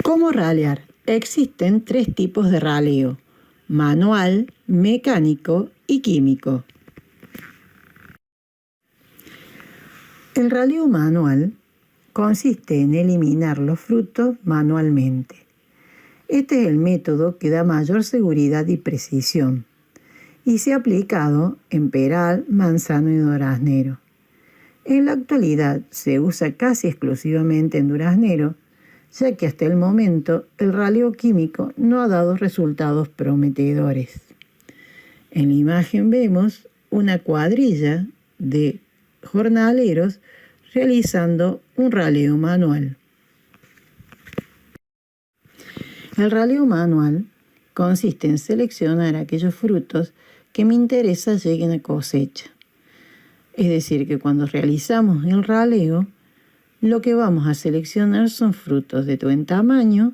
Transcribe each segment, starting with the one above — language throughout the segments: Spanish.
¿Cómo ralear? Existen 3 tipos de raleo: manual, mecánico y químico. El raleo manual consiste en eliminar los frutos manualmente. Este es el método que da mayor seguridad y precisión y se ha aplicado en peral, manzano y duraznero. En la actualidad se usa casi exclusivamente en duraznero, ya que hasta el momento el raleo químico no ha dado resultados prometedores. En la imagen vemos una cuadrilla de jornaleros realizando un raleo manual. El raleo manual consiste en seleccionar aquellos frutos que me interesa lleguen a cosecha. Es decir, que cuando realizamos el raleo, lo que vamos a seleccionar son frutos de buen tamaño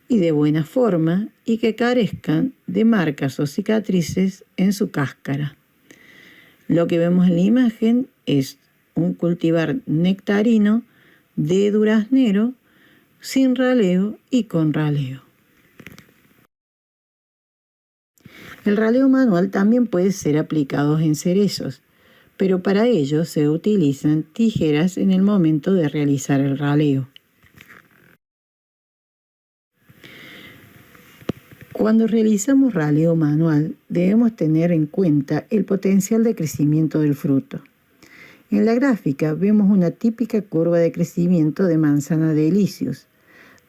y de buena forma y que carezcan de marcas o cicatrices en su cáscara. Lo que vemos en la imagen es un cultivar nectarino de duraznero sin raleo y con raleo. El raleo manual también puede ser aplicado en cerezos, pero para ello se utilizan tijeras en el momento de realizar el raleo. Cuando realizamos raleo manual, debemos tener en cuenta el potencial de crecimiento del fruto. En la gráfica vemos una típica curva de crecimiento de manzana delicious,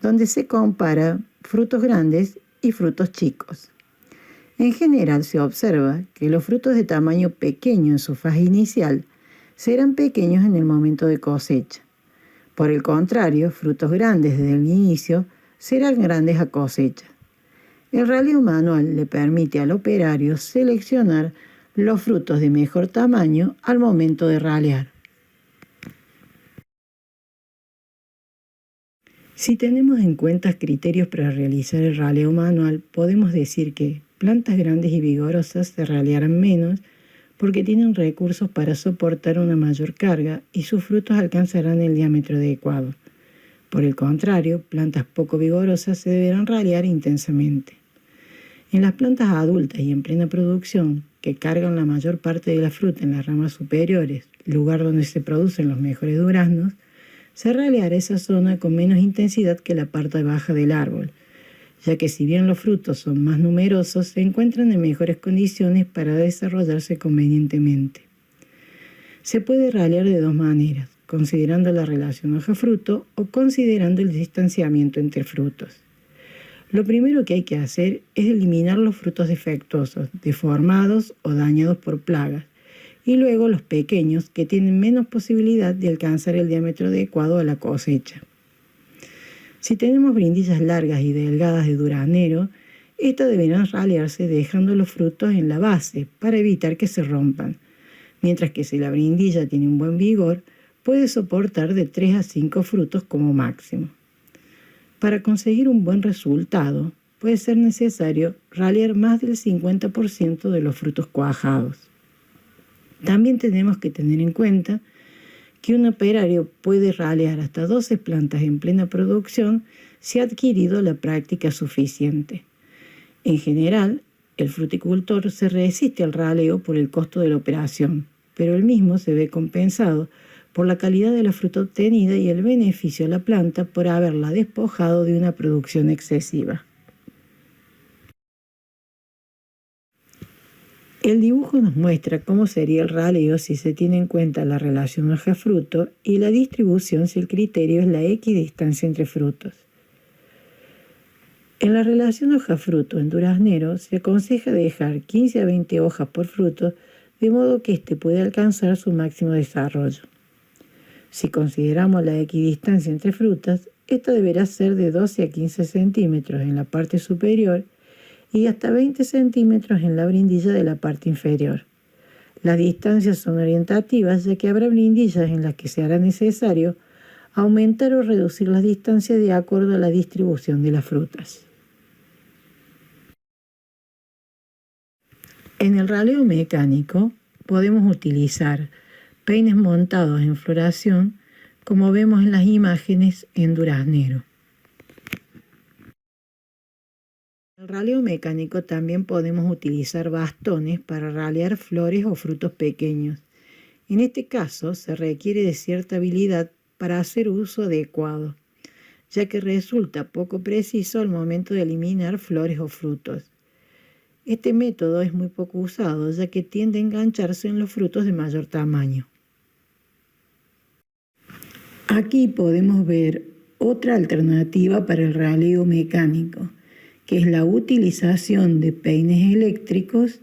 donde se compara frutos grandes y frutos chicos. En general se observa que los frutos de tamaño pequeño en su fase inicial serán pequeños en el momento de cosecha. Por el contrario, frutos grandes desde el inicio serán grandes a cosecha. El raleo manual le permite al operario seleccionar los frutos de mejor tamaño al momento de ralear. Si tenemos en cuenta criterios para realizar el raleo manual, podemos decir que plantas grandes y vigorosas se ralearán menos porque tienen recursos para soportar una mayor carga y sus frutos alcanzarán el diámetro adecuado. Por el contrario, plantas poco vigorosas se deberán ralear intensamente. En las plantas adultas y en plena producción, que cargan la mayor parte de la fruta en las ramas superiores, lugar donde se producen los mejores duraznos, se raleará esa zona con menos intensidad que la parte baja del árbol, ya que si bien los frutos son más numerosos, se encuentran en mejores condiciones para desarrollarse convenientemente. Se puede ralear de 2 maneras, considerando la relación hoja-fruto o considerando el distanciamiento entre frutos. Lo primero que hay que hacer es eliminar los frutos defectuosos, deformados o dañados por plagas, y luego los pequeños que tienen menos posibilidad de alcanzar el diámetro adecuado a la cosecha. Si tenemos brindillas largas y delgadas de duraznero, estas deberán ralearse dejando los frutos en la base para evitar que se rompan, mientras que si la brindilla tiene un buen vigor, puede soportar de 3 a 5 frutos como máximo. Para conseguir un buen resultado, puede ser necesario ralear más del 50% de los frutos cuajados. También tenemos que tener en cuenta que un operario puede ralear hasta 12 plantas en plena producción si ha adquirido la práctica suficiente. En general, el fruticultor se resiste al raleo por el costo de la operación, pero el mismo se ve compensado por la calidad de la fruta obtenida y el beneficio a la planta por haberla despojado de una producción excesiva. El dibujo nos muestra cómo sería el raleo si se tiene en cuenta la relación hoja-fruto y la distribución si el criterio es la equidistancia entre frutos. En la relación hoja-fruto en duraznero se aconseja dejar 15 a 20 hojas por fruto, de modo que éste pueda alcanzar su máximo desarrollo. Si consideramos la equidistancia entre frutas, esta deberá ser de 12 a 15 centímetros en la parte superior y hasta 20 centímetros en la brindilla de la parte inferior. Las distancias son orientativas, ya que habrá brindillas en las que se hará necesario aumentar o reducir las distancias de acuerdo a la distribución de las frutas. En el raleo mecánico podemos utilizar peines montados en floración, como vemos en las imágenes en duraznero. En el raleo mecánico también podemos utilizar bastones para ralear flores o frutos pequeños. En este caso se requiere de cierta habilidad para hacer uso adecuado, ya que resulta poco preciso al momento de eliminar flores o frutos. Este método es muy poco usado, ya que tiende a engancharse en los frutos de mayor tamaño. Aquí podemos ver otra alternativa para el raleo mecánico, que es la utilización de peines eléctricos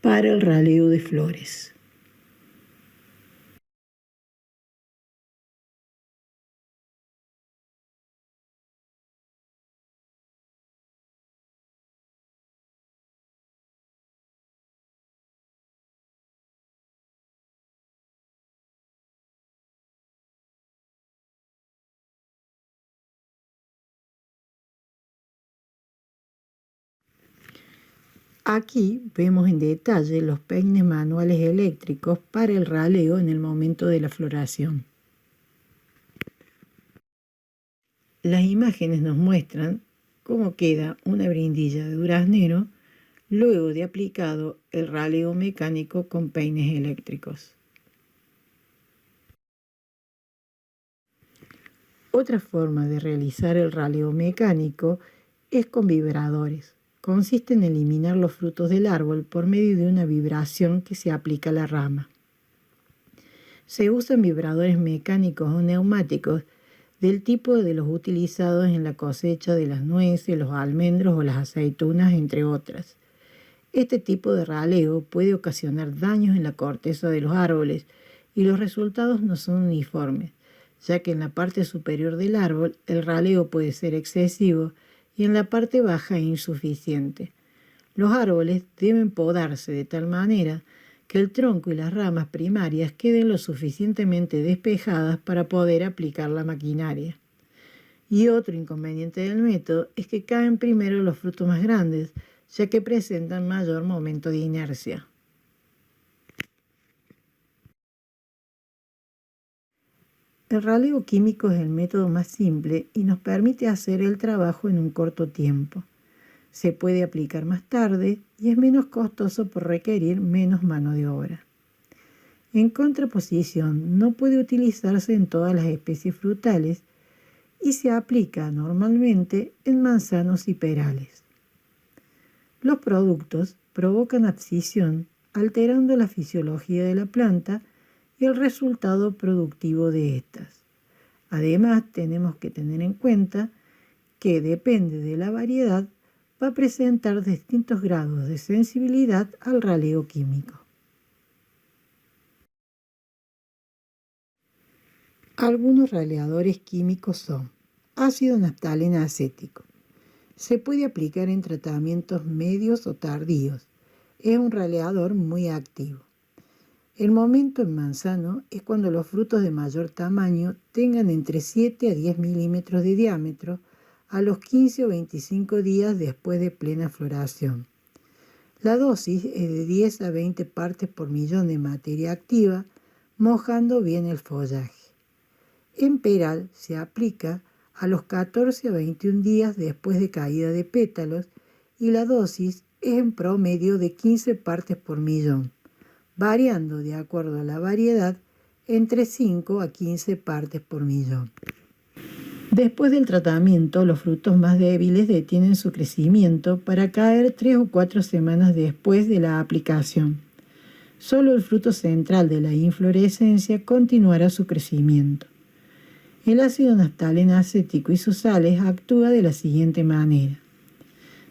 para el raleo de flores. Aquí vemos en detalle los peines manuales eléctricos para el raleo en el momento de la floración. Las imágenes nos muestran cómo queda una brindilla de duraznero luego de aplicado el raleo mecánico con peines eléctricos. Otra forma de realizar el raleo mecánico es con vibradores. Consiste en eliminar los frutos del árbol por medio de una vibración que se aplica a la rama. Se usan vibradores mecánicos o neumáticos del tipo de los utilizados en la cosecha de las nueces, los almendros o las aceitunas, entre otras. Este tipo de raleo puede ocasionar daños en la corteza de los árboles y los resultados no son uniformes, ya que en la parte superior del árbol el raleo puede ser excesivo y en la parte baja insuficiente. Los árboles deben podarse de tal manera que el tronco y las ramas primarias queden lo suficientemente despejadas para poder aplicar la maquinaria. Y otro inconveniente del método es que caen primero los frutos más grandes, ya que presentan mayor momento de inercia. El raleo químico es el método más simple y nos permite hacer el trabajo en un corto tiempo. Se puede aplicar más tarde y es menos costoso por requerir menos mano de obra. En contraposición, no puede utilizarse en todas las especies frutales y se aplica normalmente en manzanos y perales. Los productos provocan abscisión, alterando la fisiología de la planta y el resultado productivo de estas. Además, tenemos que tener en cuenta que depende de la variedad, va a presentar distintos grados de sensibilidad al raleo químico. Algunos raleadores químicos son ácido naftaleno acético. Se puede aplicar en tratamientos medios o tardíos. Es un raleador muy activo. El momento en manzano es cuando los frutos de mayor tamaño tengan entre 7 a 10 milímetros de diámetro a los 15 o 25 días después de plena floración. La dosis es de 10 a 20 partes por millón de materia activa, mojando bien el follaje. En peral se aplica a los 14 a 21 días después de caída de pétalos y la dosis es en promedio de 15 partes por millón, variando de acuerdo a la variedad entre 5 a 15 partes por millón. Después del tratamiento, los frutos más débiles detienen su crecimiento para caer 3 o 4 semanas después de la aplicación. Solo el fruto central de la inflorescencia continuará su crecimiento. El ácido naftaleno acético y sus sales actúa de la siguiente manera.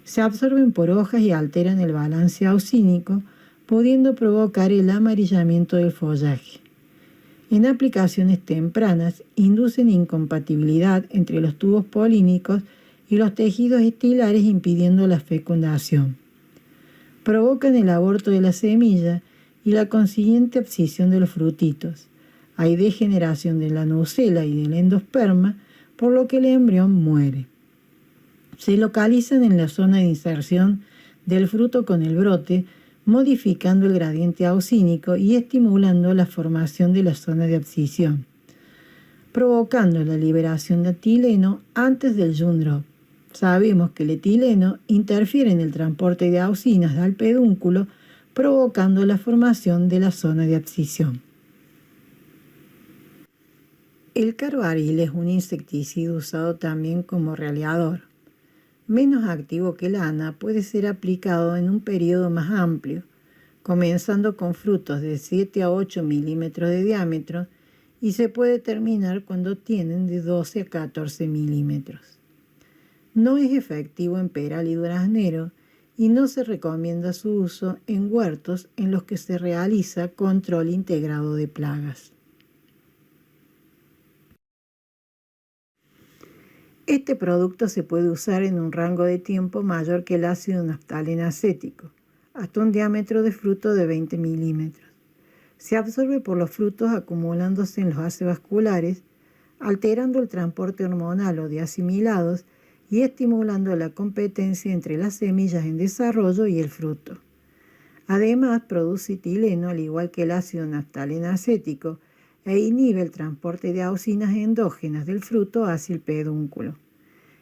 Se absorben por hojas y alteran el balance auxínico, pudiendo provocar el amarillamiento del follaje. En aplicaciones tempranas, inducen incompatibilidad entre los tubos polínicos y los tejidos estilares, impidiendo la fecundación. Provocan el aborto de la semilla y la consiguiente abscisión de los frutitos. Hay degeneración de la nucela y del endosperma, por lo que el embrión muere. Se localizan en la zona de inserción del fruto con el brote, modificando el gradiente auxínico y estimulando la formación de la zona de abscisión, provocando la liberación de etileno antes del June drop. Sabemos que el etileno interfiere en el transporte de auxinas al pedúnculo, provocando la formación de la zona de abscisión. El carbaril es un insecticida usado también como raleador. Menos activo que el ANA, puede ser aplicado en un periodo más amplio, comenzando con frutos de 7 a 8 milímetros de diámetro y se puede terminar cuando tienen de 12 a 14 milímetros. No es efectivo en peral y duraznero y no se recomienda su uso en huertos en los que se realiza control integrado de plagas. Este producto se puede usar en un rango de tiempo mayor que el ácido naftaleno acético, hasta un diámetro de fruto de 20 milímetros. Se absorbe por los frutos acumulándose en los haces vasculares, alterando el transporte hormonal o de asimilados y estimulando la competencia entre las semillas en desarrollo y el fruto. Además, produce etileno al igual que el ácido naftaleno acético e inhibe el transporte de auxinas endógenas del fruto hacia el pedúnculo.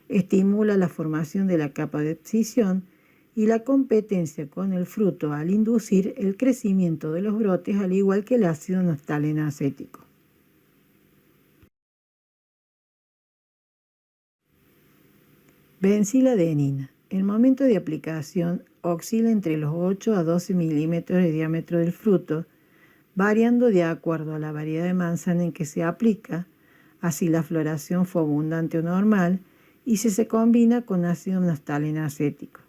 Estimula la formación de la capa de abscisión y la competencia con el fruto al inducir el crecimiento de los brotes al igual que el ácido naftaleno acético. Benciladenina. El momento de aplicación oscila entre los 8 a 12 milímetros de diámetro del fruto, variando de acuerdo a la variedad de manzana en que se aplica, así la floración fue abundante o normal, y si se combina con ácido naftaleno acético.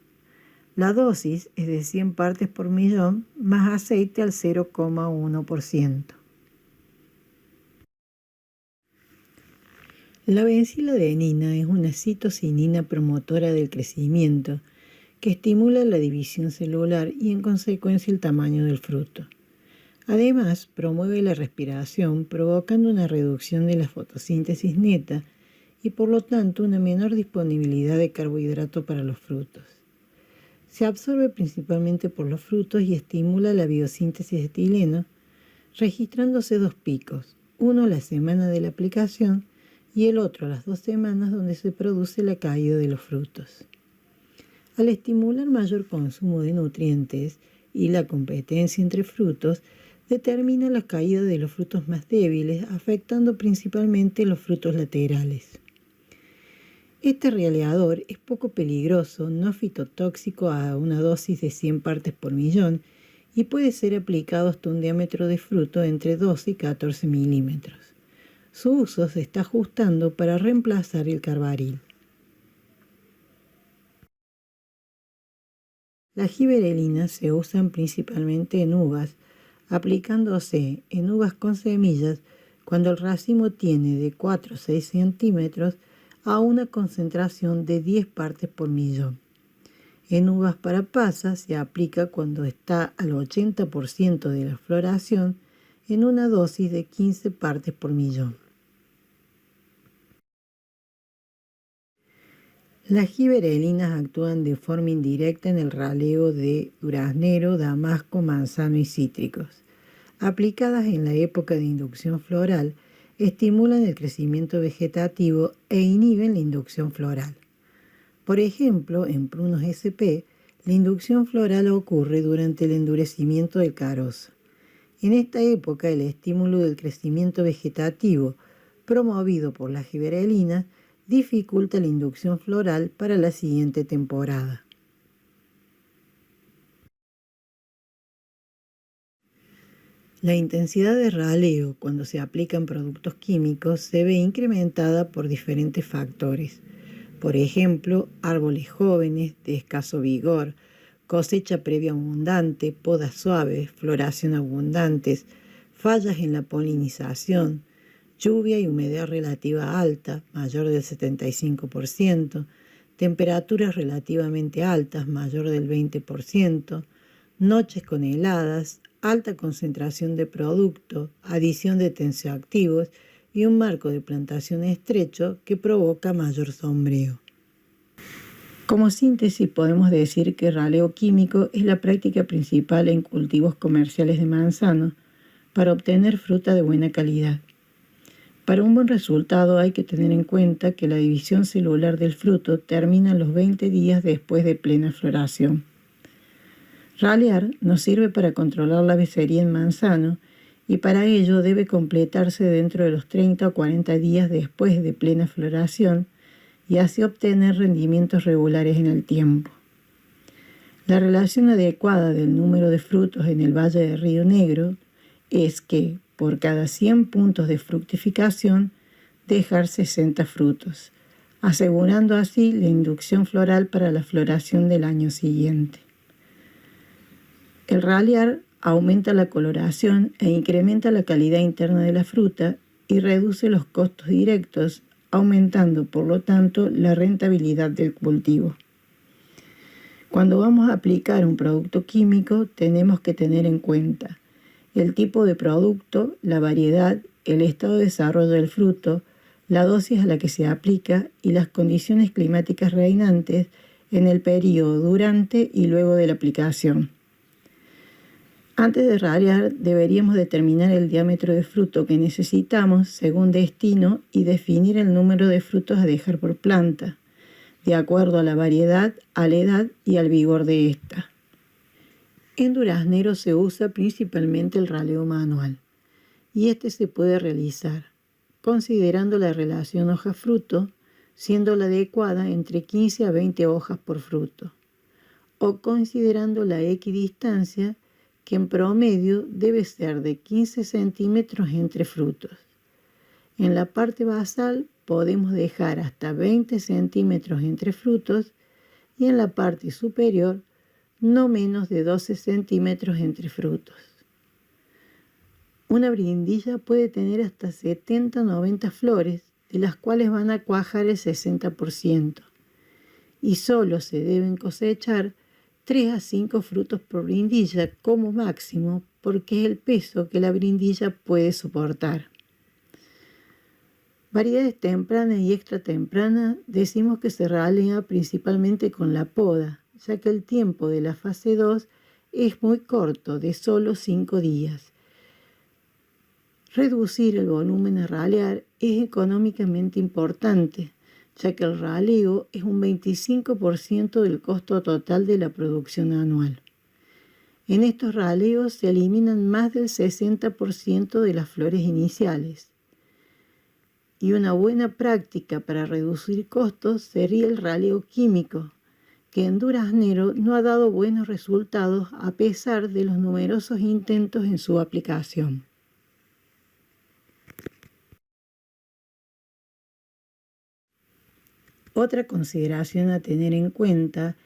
La dosis es de 100 partes por millón más aceite al 0,1%. La benciladenina es una citocinina promotora del crecimiento que estimula la división celular y en consecuencia el tamaño del fruto. Además, promueve la respiración provocando una reducción de la fotosíntesis neta y por lo tanto una menor disponibilidad de carbohidrato para los frutos. Se absorbe principalmente por los frutos y estimula la biosíntesis de etileno, registrándose 2 picos, uno a la semana de la aplicación y el otro a las 2 semanas donde se produce la caída de los frutos. Al estimular mayor consumo de nutrientes y la competencia entre frutos, determina la caída de los frutos más débiles, afectando principalmente los frutos laterales. Este raleador es poco peligroso, no fitotóxico a una dosis de 100 partes por millón y puede ser aplicado hasta un diámetro de fruto entre 12 y 14 milímetros. Su uso se está ajustando para reemplazar el carbaril. Las giberelinas se usan principalmente en uvas, aplicándose en uvas con semillas cuando el racimo tiene de 4 a 6 centímetros a una concentración de 10 partes por millón. En uvas para pasas se aplica cuando está al 80% de la floración en una dosis de 15 partes por millón. Las giberelinas actúan de forma indirecta en el raleo de duraznero, damasco, manzano y cítricos. Aplicadas en la época de inducción floral, estimulan el crecimiento vegetativo e inhiben la inducción floral. Por ejemplo, en prunos SP, la inducción floral ocurre durante el endurecimiento del carozo. En esta época, el estímulo del crecimiento vegetativo, promovido por las giberelinas, dificulta la inducción floral para la siguiente temporada. La intensidad de raleo cuando se aplican productos químicos se ve incrementada por diferentes factores. Por ejemplo, árboles jóvenes, de escaso vigor, cosecha previa abundante, podas suaves, floración abundantes, fallas en la polinización, lluvia y humedad relativa alta, mayor del 75%, temperaturas relativamente altas, mayor del 20%, noches con heladas, alta concentración de producto, adición de tensioactivos y un marco de plantación estrecho que provoca mayor sombreo. Como síntesis podemos decir que el raleo químico es la práctica principal en cultivos comerciales de manzano para obtener fruta de buena calidad. Para un buen resultado hay que tener en cuenta que la división celular del fruto termina a los 20 días después de plena floración. Ralear nos sirve para controlar la becerría en manzano y para ello debe completarse dentro de los 30 o 40 días después de plena floración y así obtener rendimientos regulares en el tiempo. La relación adecuada del número de frutos en el Valle de Río Negro es que, por cada 100 puntos de fructificación, dejar 60 frutos, asegurando así la inducción floral para la floración del año siguiente. El ralear aumenta la coloración e incrementa la calidad interna de la fruta y reduce los costos directos, aumentando por lo tanto la rentabilidad del cultivo. Cuando vamos a aplicar un producto químico, tenemos que tener en cuenta el tipo de producto, la variedad, el estado de desarrollo del fruto, la dosis a la que se aplica y las condiciones climáticas reinantes en el periodo durante y luego de la aplicación. Antes de ralear, deberíamos determinar el diámetro de fruto que necesitamos según destino y definir el número de frutos a dejar por planta, de acuerdo a la variedad, a la edad y al vigor de esta. En duraznero se usa principalmente el raleo manual, y este se puede realizar considerando la relación hoja-fruto, siendo la adecuada entre 15 a 20 hojas por fruto, o considerando la equidistancia, que en promedio debe ser de 15 centímetros entre frutos. En la parte basal podemos dejar hasta 20 centímetros entre frutos y en la parte superior no menos de 12 centímetros entre frutos. Una brindilla puede tener hasta 70 o 90 flores, de las cuales van a cuajar el 60%, y solo se deben cosechar 3 a 5 frutos por brindilla como máximo, porque es el peso que la brindilla puede soportar. Variedades tempranas y extra tempranas decimos que se ralea principalmente con la poda, ya que el tiempo de la fase 2 es muy corto, de solo 5 días. Reducir el volumen a ralear es económicamente importante, ya que el raleo es un 25% del costo total de la producción anual. En estos raleos se eliminan más del 60% de las flores iniciales. Y una buena práctica para reducir costos sería el raleo químico, que en duraznero no ha dado buenos resultados a pesar de los numerosos intentos en su aplicación. Otra consideración a tener en cuenta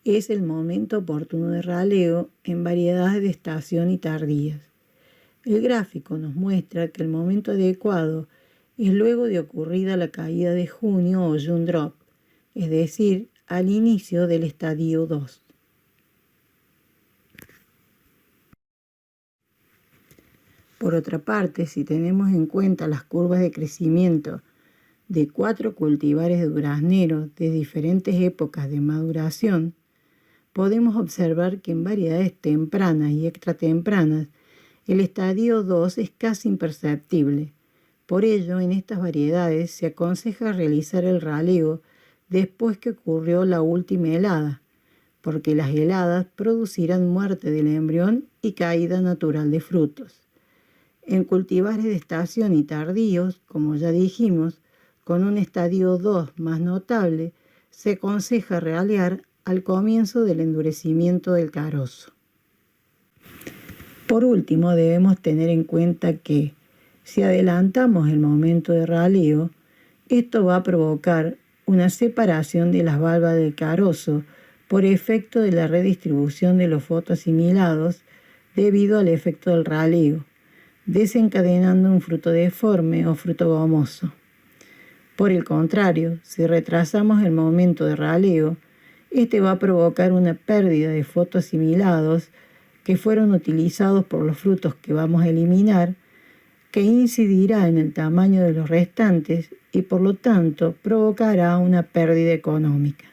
es el momento oportuno de raleo en variedades de estación y tardías. El gráfico nos muestra que el momento adecuado es luego de ocurrida la caída de junio o June drop, es decir, al inicio del estadio 2. Por otra parte, si tenemos en cuenta las curvas de crecimiento de 4 cultivares de duraznero de diferentes épocas de maduración, podemos observar que en variedades tempranas y extratempranas el estadio 2 es casi imperceptible. Por ello, en estas variedades se aconseja realizar el raleo después que ocurrió la última helada, porque las heladas producirán muerte del embrión y caída natural de frutos. En cultivares de estación y tardíos, como ya dijimos, con un estadio 2 más notable, se aconseja ralear al comienzo del endurecimiento del carozo. Por último, debemos tener en cuenta que si adelantamos el momento de raleo, esto va a provocar una separación de las valvas del carozo por efecto de la redistribución de los fotoasimilados debido al efecto del raleo, desencadenando un fruto deforme o fruto gomoso. Por el contrario, si retrasamos el momento de raleo, este va a provocar una pérdida de fotoasimilados que fueron utilizados por los frutos que vamos a eliminar, que incidirá en el tamaño de los restantes y por lo tanto provocará una pérdida económica.